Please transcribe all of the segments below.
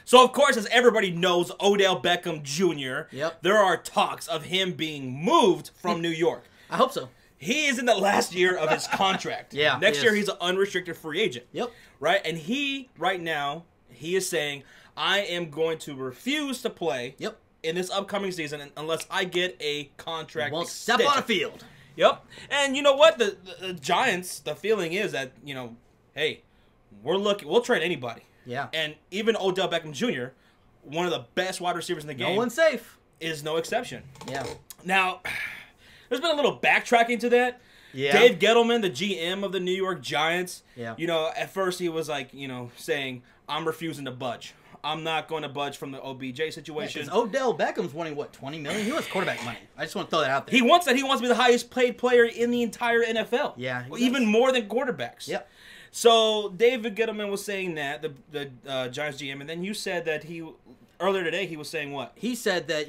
So, of course, as everybody knows, Odell Beckham Jr., Yep. there are talks of him being moved from New York. I hope so. He is in the last year of his contract. Yeah, Next he year, is. he's an unrestricted free agent. Yep. Right? And right now, he is saying, I am going to refuse to play Yep. in this upcoming season unless I get a contract Won't extension. step on a field. Yep. And you know what? The Giants, the feeling is that, hey, we'll trade anybody. Yeah. And even Odell Beckham Jr., one of the best wide receivers in the game, No one's safe. is no exception. Yeah. Now, there's been a little backtracking to that. Yeah. Dave Gettleman, the GM of the New York Giants, Yeah. At first he was like, saying, I'm refusing to budge. I'm not going to budge from the OBJ situation. Because Odell Beckham's winning, what, $20 million? He wants quarterback money. I just want to throw that out there. He wants that. He wants to be the highest paid player in the entire NFL. Yeah, he Even does. more than quarterbacks. Yep. So David Gettleman was saying that, the Giants GM, and then you said that earlier today he was saying what? He said that,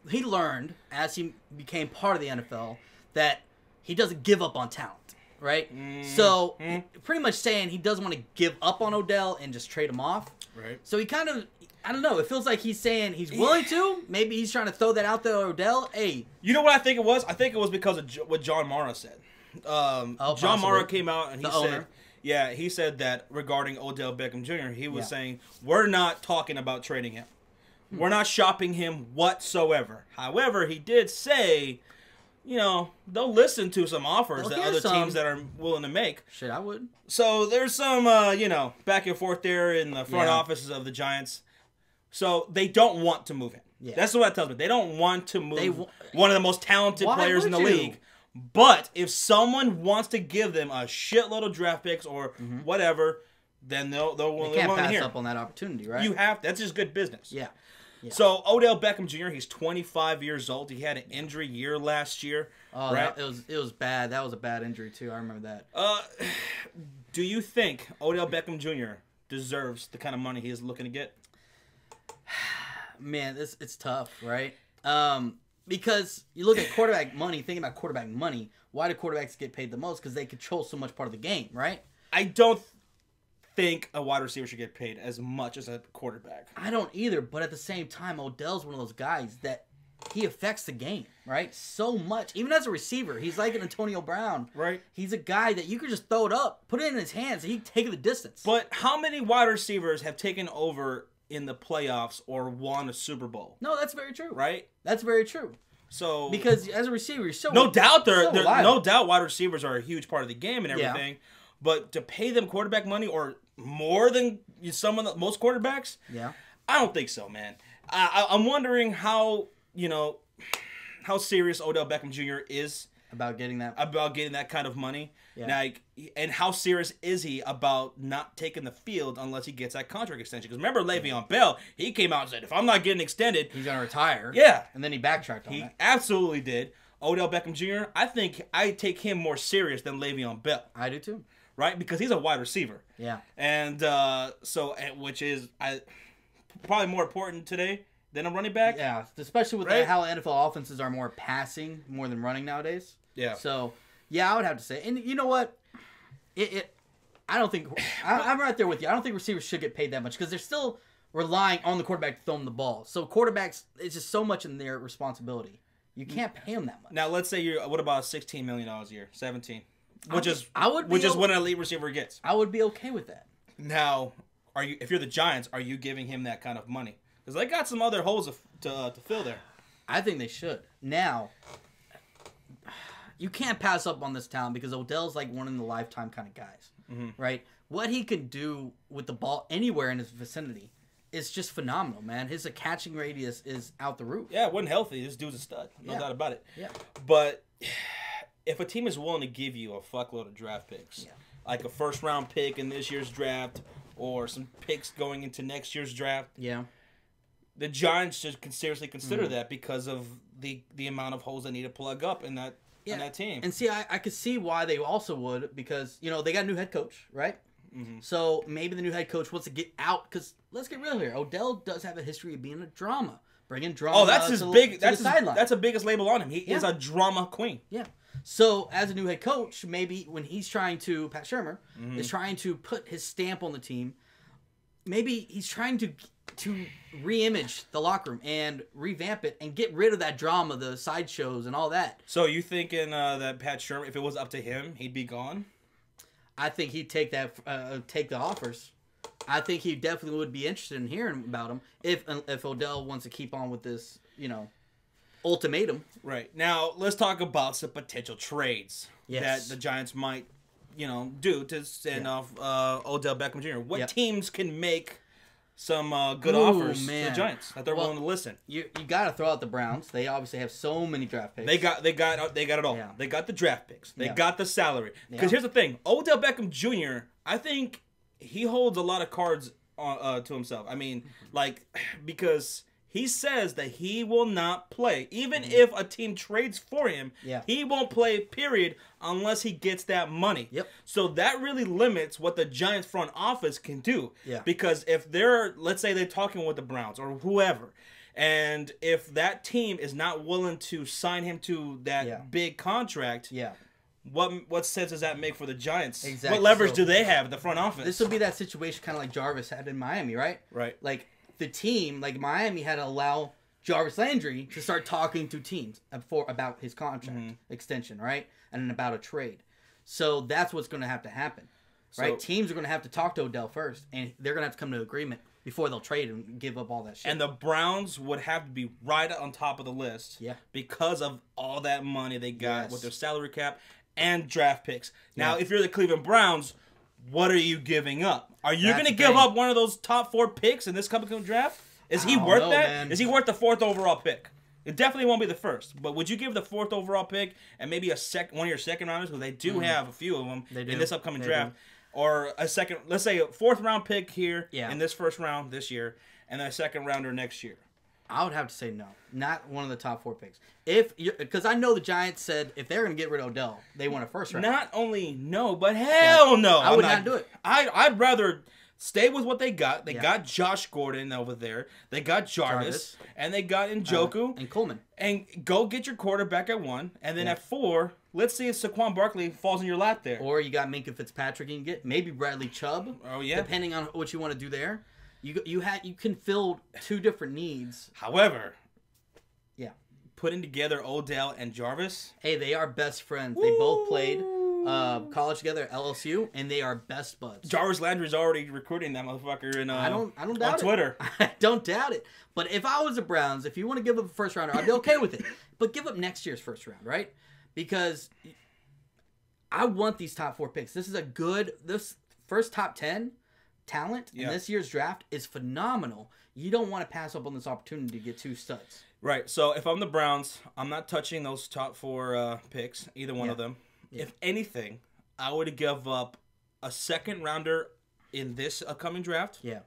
he learned as he became part of the NFL that he doesn't give up on talent. Right? So, pretty much saying he doesn't want to give up on Odell and just trade him off. Right. So he kind of, I don't know, it feels like he's saying he's willing to. Maybe he's trying to throw that out there to Odell. Hey. You know what I think it was? I think it was because of what John Mara said. John Mara came out and he said, yeah, he said that regarding Odell Beckham Jr., he was saying, we're not talking about trading him. We're not shopping him whatsoever. However, he did say, they'll listen to some offers that other teams that are willing to make. Shit, I would. So there's some, back and forth there in the front offices of the Giants. So they don't want to move him. Yeah. That's what that tells me. They don't want to move one of the most talented players in the league. But if someone wants to give them a shitload of draft picks or whatever, then they'll They can't pass up on that opportunity, right? You have to. That's just good business. Yeah. So Odell Beckham Jr., he's 25 years old. He had an injury year last year. Oh, right? it was bad. That was a bad injury too. I remember that. Do you think Odell Beckham Jr. deserves the kind of money he is looking to get? Man, it's tough, right? Because you look at quarterback money, thinking about quarterback money, why do quarterbacks get paid the most? Because they control so much part of the game, right? I don't think a wide receiver should get paid as much as a quarterback. I don't either, but at the same time, Odell's one of those guys that he affects the game, right? So much. Even as a receiver, he's like an Antonio Brown. Right. He's a guy that you could just throw it up, put it in his hands, and he'd take it the distance. But how many wide receivers have taken over in the playoffs or won a Super Bowl? No, that's very true. Right? That's very true. So because as a receiver, you're so no doubt reliable. no doubt wide receivers are a huge part of the game and everything. Yeah. But to pay them quarterback money or more than most quarterbacks, I don't think so, man. I'm wondering how serious Odell Beckham Jr. is about getting that kind of money. Yeah. And how serious is he about not taking the field unless he gets that contract extension? Because remember Le'Veon Bell, he came out and said, if I'm not getting extended, he's going to retire. Yeah. And then he backtracked on that. He absolutely absolutely did. Odell Beckham Jr., I think I take him more serious than Le'Veon Bell. I do too. Right? Because he's a wide receiver. Yeah. And which is probably more important today than a running back. Yeah, especially with how NFL offenses are more passing more than running nowadays. Yeah. So, yeah, I would have to say. And you know what? I don't think I'm right there with you. I don't think receivers should get paid that much because they're still relying on the quarterback to throw them the ball. So quarterbacks, it's just so much in their responsibility. You can't pay them that much. Now, let's say what about $16 million a year? 17. Which is what an elite receiver gets. I would be okay with that. Now, if you're the Giants, are you giving him that kind of money? Because they got some other holes to fill there. I think they should. Now, you can't pass up on this talent because Odell's like one in a lifetime kind of guys, right? What he can do with the ball anywhere in his vicinity is just phenomenal, man. His catching radius is out the roof. Yeah, when healthy, this dude's a stud. No doubt about it. Yeah. But if a team is willing to give you a fuckload of draft picks, like a first-round pick in this year's draft or some picks going into next year's draft, the Giants should seriously consider that because of the amount of holes they need to plug up in that team. And see, I could see why they also would because, they got a new head coach, right? So maybe the new head coach wants to get out because let's get real here. Odell does have a history of being a drama, bringing drama. Oh, that's his big. That's sideline. That's the biggest label on him. He is a drama queen. Yeah. So as a new head coach, maybe when he's trying to Pat Shermer is trying to put his stamp on the team, maybe he's trying to re-image the locker room and revamp it and get rid of that drama, the sideshows and all that. So you thinking that Pat Shermer, if it was up to him, he'd be gone? I think he'd take the offers. I think he definitely would be interested in hearing about him if Odell wants to keep on with this, ultimatum. Right. Now, let's talk about some potential trades that the Giants might, do to send off Odell Beckham Jr. What teams can make some good offers to the Giants that they're willing to listen? You got to throw out the Browns. They obviously have so many draft picks. They got it all. Yeah. They got the draft picks. They got the salary. Because here's the thing, Odell Beckham Jr., I think he holds a lot of cards to himself. I mean, because he says that he will not play. Even if a team trades for him, he won't play, period, unless he gets that money. Yep. So that really limits what the Giants front office can do. Yeah. Because if let's say they're talking with the Browns or whoever, and if that team is not willing to sign him to that big contract, what sense does that make for the Giants? Exactly. What leverage do they have at the front office? This would be that situation kind of like Jarvis had in Miami, right? Right. Like, the team, like Miami, had to allow Jarvis Landry to start talking to teams about his contract extension, right? And then about a trade. So that's what's going to have to happen, right? So, teams are going to have to talk to Odell first, and they're going to have to come to an agreement before they'll trade and give up all that shit. And the Browns would have to be right on top of the list because of all that money they got with their salary cap and draft picks. Now, if you're the Cleveland Browns, what are you giving up? Are you going to give up one of those top 4 picks in this coming draft? Is he worth that? Man. Is he worth the 4th overall pick? It definitely won't be the first. But would you give the 4th overall pick and maybe one of your second rounders, because they do have a few of them in this upcoming draft, or a second, let's say a 4th round pick here in this first round this year, and then a second rounder next year? I would have to say no. Not one of the top 4 picks. Because I know the Giants said if they're going to get rid of Odell, they want a first round. Not only no, but hell no. I would not do it. I'd rather stay with what they got. They got Josh Gordon over there. They got Jarvis. And they got Njoku. And Coleman. And go get your quarterback at 1. And then at 4, let's see if Saquon Barkley falls in your lap there. Or you got Minkah Fitzpatrick you can get. Maybe Bradley Chubb. Oh, yeah. Depending on what you want to do there. You can fill 2 different needs. However, putting together Odell and Jarvis. Hey, they are best friends. They both played college together at LSU, and they are best buds. Jarvis Landry's already recruiting that motherfucker I don't doubt on Twitter. I don't doubt it. But if I was the Browns, if you want to give up a first rounder, I'd be okay with it. But give up next year's first round, right? Because I want these top 4 picks. This first top 10 talent in this year's draft is phenomenal. You don't want to pass up on this opportunity to get 2 studs. Right. So if I'm the Browns, I'm not touching those top 4 picks, either one of them. Yeah. If anything, I would give up a second rounder in this upcoming draft. Yeah.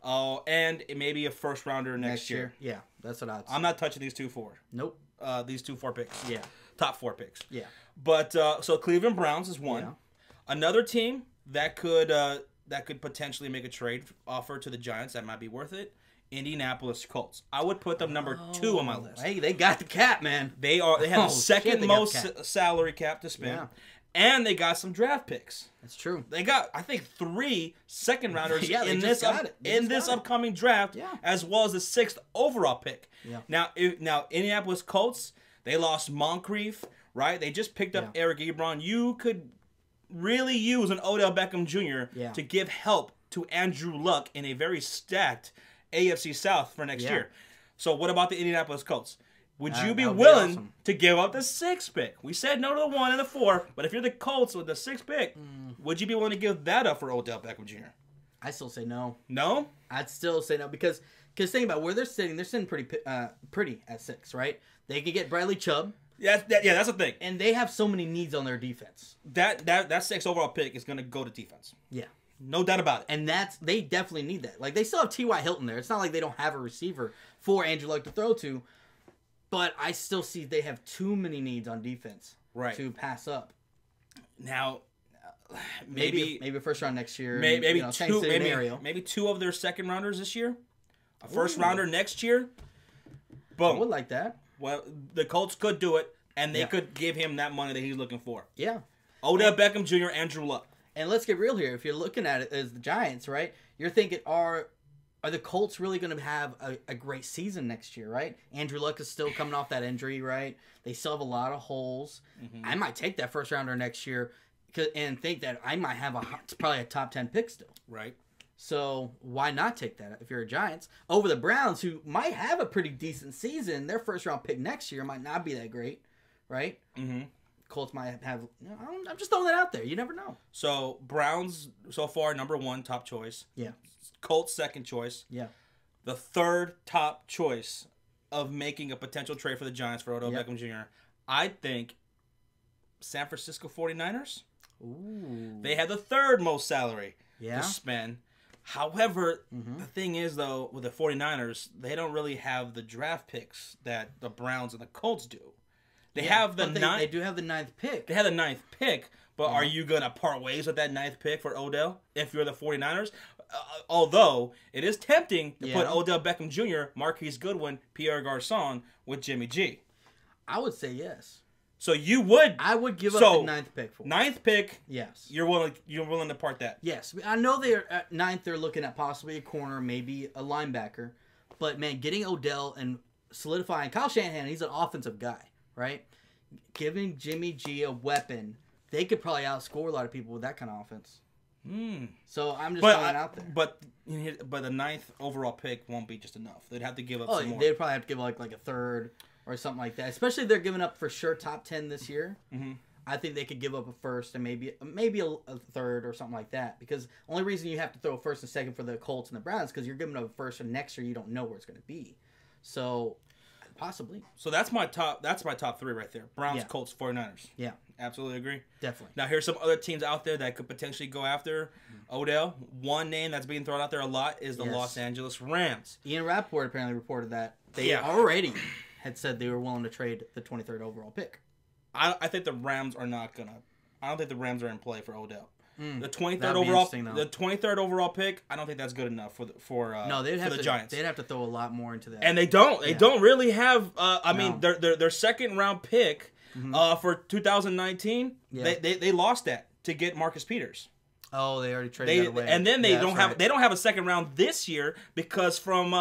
And maybe a first rounder next year. Yeah, that's what I'd say. I'm not touching these 2-4. Nope. These 2-4 picks. Yeah. Top 4 picks. Yeah. But so Cleveland Browns is one. Yeah. Another team that could potentially make a trade offer to the Giants that might be worth it. Indianapolis Colts. I would put them number 2 on my list. Hey, they got the cap, man. They have the second most salary cap to spend. Yeah. And they got some draft picks. That's true. They got, I think, 3 second rounders in this upcoming draft, as well as the 6th overall pick. Yeah. Now Indianapolis Colts, they lost Moncrief, right? They just picked up Eric Ebron. You could really use an Odell Beckham Jr. to give help to Andrew Luck in a very stacked AFC South for next year. So what about the Indianapolis Colts? Would you be willing to give up the 6th pick? We said no to the 1 and the 4, but if you're the Colts with the 6th pick, would you be willing to give that up for Odell Beckham Jr.? I still say no. No? I'd still say no because think about where they're sitting pretty at 6, right? They could get Bradley Chubb. Yeah, that's the thing. And they have so many needs on their defense. That 6th overall pick is going to go to defense. Yeah. No doubt about it. And they definitely need that. Like, they still have T.Y. Hilton there. It's not like they don't have a receiver for Andrew Luck to throw to. But I still see they have too many needs on defense to pass up. Now, maybe a first round next year. Maybe 2 of their second rounders this year. A first rounder next year. Boom. I would like that. Well, the Colts could do it, and they could give him that money that he's looking for. Yeah. Odell Beckham Jr., Andrew Luck. And let's get real here. If you're looking at it as the Giants, right, you're thinking, are the Colts really going to have a great season next year, right? Andrew Luck is still coming off that injury, right? They still have a lot of holes. Mm-hmm. I might take that first rounder next year and think that I might have probably a top 10 pick still. Right. So why not take that if you're a Giants? Over the Browns, who might have a pretty decent season, their first round pick next year might not be that great, right? Mm-hmm. Colts might have. I'm just throwing that out there. You never know. So Browns so far #1 top choice. Yeah. Colts second choice. Yeah. The third top choice of making a potential trade for the Giants for Odell Beckham Jr. I think San Francisco 49ers. Ooh. They have the third most salary to spend. However, the thing is, though, with the 49ers, they don't really have the draft picks that the Browns and the Colts do. They have the ninth. They do have the 9th pick. They have the 9th pick, but are you going to part ways with that 9th pick for Odell if you're the 49ers? Although, it is tempting to put Odell Beckham Jr., Marquise Goodwin, Pierre Garçon with Jimmy G. I would say yes. So you would. I would give up the 9th pick for 9th pick. Yes. You're willing to part that. Yes. I know they're at 9th. They're looking at possibly a corner, maybe a linebacker. But, man, getting Odell and solidifying Kyle Shanahan, he's an offensive guy, right? Giving Jimmy G a weapon, they could probably outscore a lot of people with that kind of offense. So I'm just throwing it out there. But the 9th overall pick won't be just enough. They'd have to give up some more. They'd probably have to give like a third or something like that. Especially if they're giving up for sure top 10 this year. Mm-hmm. I think they could give up a first and maybe a third or something like that. Because the only reason you have to throw a first and second for the Colts and the Browns is because you're giving up a first and next year you don't know where it's going to be. So possibly. So that's my top 3 right there. Browns, Colts, 49ers. Yeah. Absolutely agree. Definitely. Now, here's some other teams out there that could potentially go after Odell. One name that's being thrown out there a lot is the Los Angeles Rams. Ian Rappaport apparently reported that they already had said they were willing to trade the 23rd overall pick. I think the Rams are not going to. I don't think the Rams are in play for Odell. The 23rd overall pick, I don't think that's good enough for the Giants. They'd have to throw a lot more into that. And they don't. They don't really have. Mean, their second round pick for 2019. Yeah. They lost that to get Marcus Peters. Oh, they already traded that away. And then they don't have a second round this year because from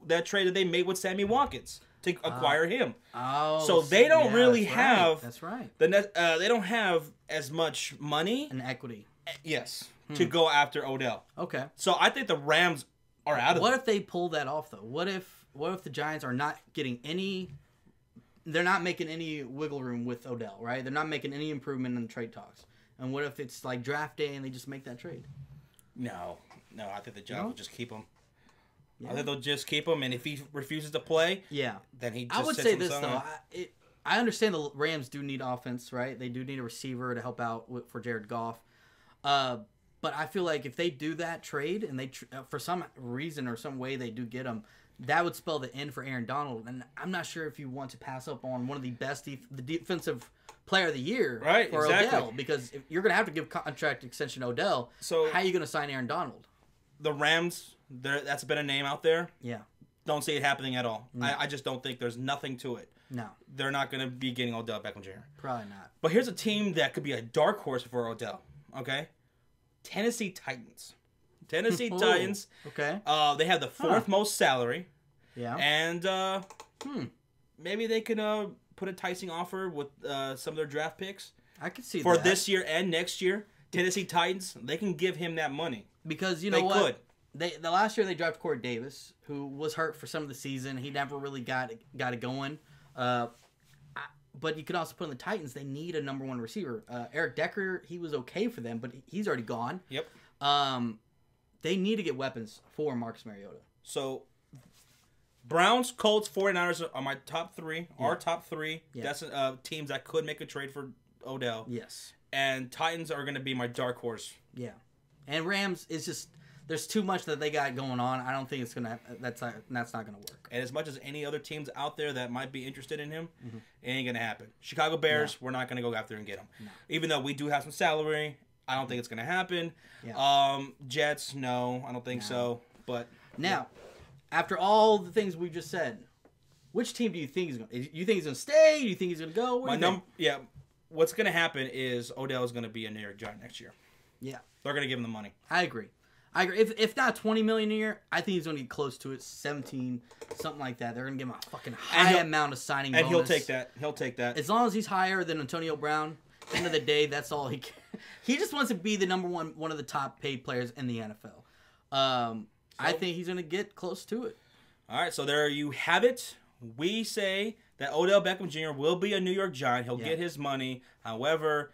that trade that they made with Sammy Watkins to acquire him. Oh, so they don't really have. That's right. They don't have as much money and equity. Yes, to go after Odell. Okay. So I think the Rams are out of it. What if they pull that off, though? What if the Giants are not getting any... They're not making any wiggle room with Odell, right? They're not making any improvement in the trade talks. And what if it's like draft day and they just make that trade? No. I think the Giants will just keep him. Yeah. I think they'll just keep him, and if he refuses to play, then he just I would say this, though. I understand the Rams do need offense, right? They do need a receiver to help out for Jared Goff. But I feel like if they do that trade and they for some reason or some way they do get him, that would spell the end for Aaron Donald. And I'm not sure if you want to pass up on one of the best the defensive player of the year for Odell, because if you're going to have to give contract extension to Odell. So how are you going to sign Aaron Donald? The Rams, that's been a name out there. Yeah. Don't see it happening at all. No. I just don't think there's nothing to it. No. They're not going to be getting Odell Beckham Jr. Probably not. But here's a team that could be a dark horse for Odell. Okay? Tennessee Titans. Titans. Okay. They have the 4th most salary. Yeah. And maybe they could put a enticing offer with some of their draft picks. I could see for this year and next year. Tennessee Titans, they can give him that money. Because you know what? The last year they drafted Corey Davis, who was hurt for some of the season. He never really got it going. But you could also put in the Titans. They need a number 1 receiver. Eric Decker, he was okay for them, but he's already gone. Yep. They need to get weapons for Marcus Mariota. So, Browns, Colts, 49ers are my top 3. Yeah. Our top 3. Yeah. That's teams that could make a trade for Odell. Yes. And Titans are going to be my dark horse. Yeah. And Rams is just... There's too much that they got going on. I don't think it's gonna. That's not gonna work. And as much as any other teams out there that might be interested in him, it ain't gonna happen. Chicago Bears, we're not gonna go after and get him. No. Even though we do have some salary, I don't think it's gonna happen. Yeah. Jets, no, I don't think so. But now, after all the things we just said, which team do you think is going? You think he's gonna stay? Do you think he's gonna go? What's gonna happen is Odell is gonna be a New York Giant next year. Yeah. They're gonna give him the money. I agree. I agree. If not $20 million a year, I think he's going to get close to it. 17, something like that. They're going to give him a fucking high amount of signing bonus. And he'll take that. He'll take that. As long as he's higher than Antonio Brown, at the end of the day, that's all he cares. He just wants to be the number one of the top paid players in the NFL. I think he's going to get close to it. All right, so there you have it. We say that Odell Beckham Jr. will be a New York Giant. He'll get his money. However,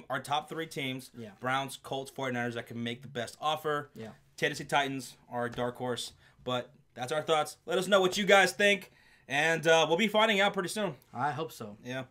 our top 3 teams, Browns, Colts, 49ers, that can make the best offer. Yeah. Tennessee Titans are a dark horse. But that's our thoughts. Let us know what you guys think. And we'll be finding out pretty soon. I hope so. Yeah.